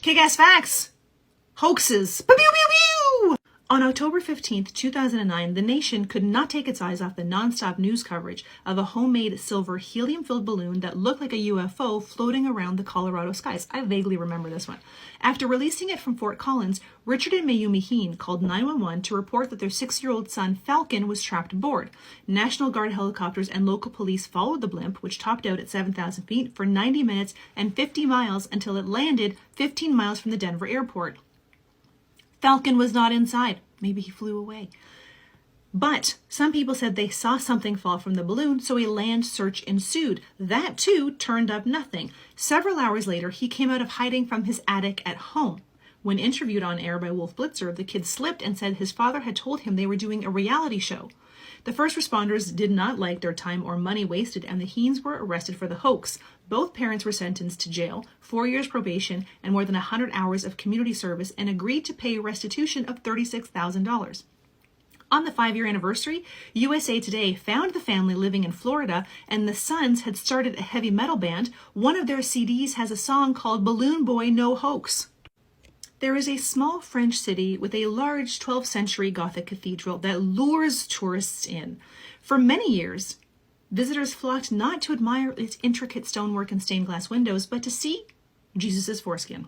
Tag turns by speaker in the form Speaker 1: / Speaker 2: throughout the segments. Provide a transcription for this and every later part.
Speaker 1: Kick-ass facts! Hoaxes! Pew, pew, pew, pew! On October 15th, 2009, the nation could not take its eyes off the non-stop news coverage of a homemade silver helium-filled balloon that looked like a UFO floating around the Colorado skies. I vaguely remember this one. After releasing it from Fort Collins, Richard and Mayumi Heen called 911 to report that their 6-year-old son Falcon was trapped aboard. National Guard helicopters and local police followed the blimp, which topped out at 7,000 feet, for 90 minutes and 50 miles until it landed 15 miles from the Denver airport. Falcon was not inside. Maybe he flew away. But some people said they saw something fall from the balloon, so a land search ensued. That, too, turned up nothing. Several hours later, he came out of hiding from his attic at home. When interviewed on air by Wolf Blitzer, the kid slipped and said his father had told him they were doing a reality show. The first responders did not like their time or money wasted, and the Heens were arrested for the hoax. Both parents were sentenced to jail, 4 years probation, and more than 100 hours of community service, and agreed to pay restitution of $36,000. On the 5-year anniversary, USA Today found the family living in Florida, and the sons had started a heavy metal band. One of their CDs has a song called Balloon Boy No Hoax. There is a small French city with a large 12th century Gothic cathedral that lures tourists in. For many years, visitors flocked not to admire its intricate stonework and stained glass windows, but to see Jesus' foreskin.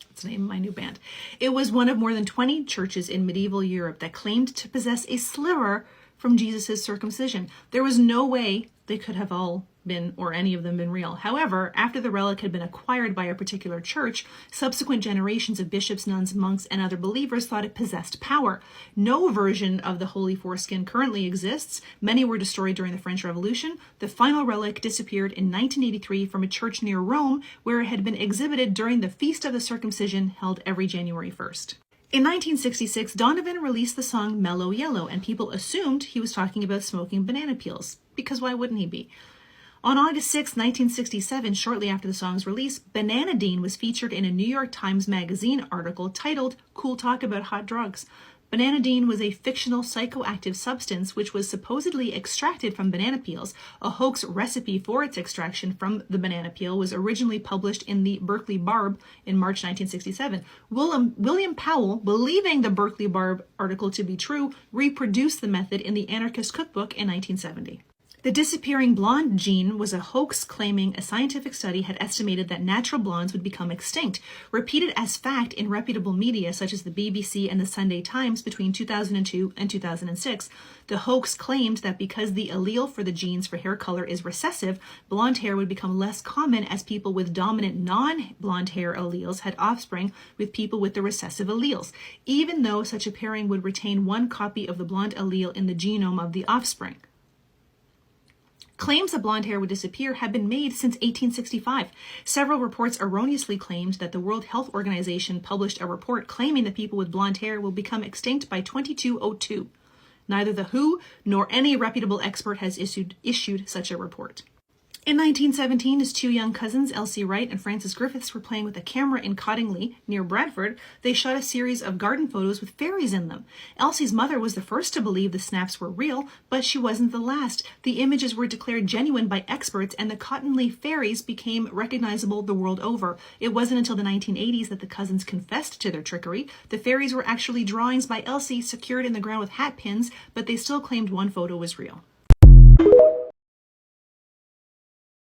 Speaker 1: That's the name of my new band. It was one of more than 20 churches in medieval Europe that claimed to possess a sliver from Jesus' circumcision. There was no way they could have all been, or any of them, been real. However, after the relic had been acquired by a particular church, subsequent generations of bishops, nuns, monks, and other believers thought it possessed power. No version of the holy foreskin currently exists. Many were destroyed during the French Revolution. The final relic disappeared in 1983 from a church near Rome, where it had been exhibited during the Feast of the Circumcision held every January 1st. In 1966, Donovan released the song Mellow Yellow, and people assumed he was talking about smoking banana peels, because why wouldn't he be? On August 6, 1967, shortly after the song's release, Bananadine was featured in a New York Times Magazine article titled Cool Talk About Hot Drugs. Bananadine was a fictional psychoactive substance which was supposedly extracted from banana peels. A hoax recipe for its extraction from the banana peel was originally published in the Berkeley Barb in March 1967. William Powell, believing the Berkeley Barb article to be true, reproduced the method in the Anarchist Cookbook in 1970. The disappearing blonde gene was a hoax claiming a scientific study had estimated that natural blondes would become extinct, repeated as fact in reputable media such as the BBC and the Sunday Times between 2002 and 2006. The hoax claimed that because the allele for the genes for hair color is recessive, blonde hair would become less common as people with dominant non-blonde hair alleles had offspring with people with the recessive alleles, even though such a pairing would retain one copy of the blonde allele in the genome of the offspring. Claims that blonde hair would disappear have been made since 1865. Several reports erroneously claimed that the World Health Organization published a report claiming that people with blonde hair will become extinct by 2202. Neither the WHO nor any reputable expert has issued such a report. In 1917, his two young cousins, Elsie Wright and Frances Griffiths, were playing with a camera in Cottingley, near Bradford. They shot a series of garden photos with fairies in them. Elsie's mother was the first to believe the snaps were real, but she wasn't the last. The images were declared genuine by experts, and the Cottingley fairies became recognizable the world over. It wasn't until the 1980s that the cousins confessed to their trickery. The fairies were actually drawings by Elsie secured in the ground with hat pins, but they still claimed one photo was real.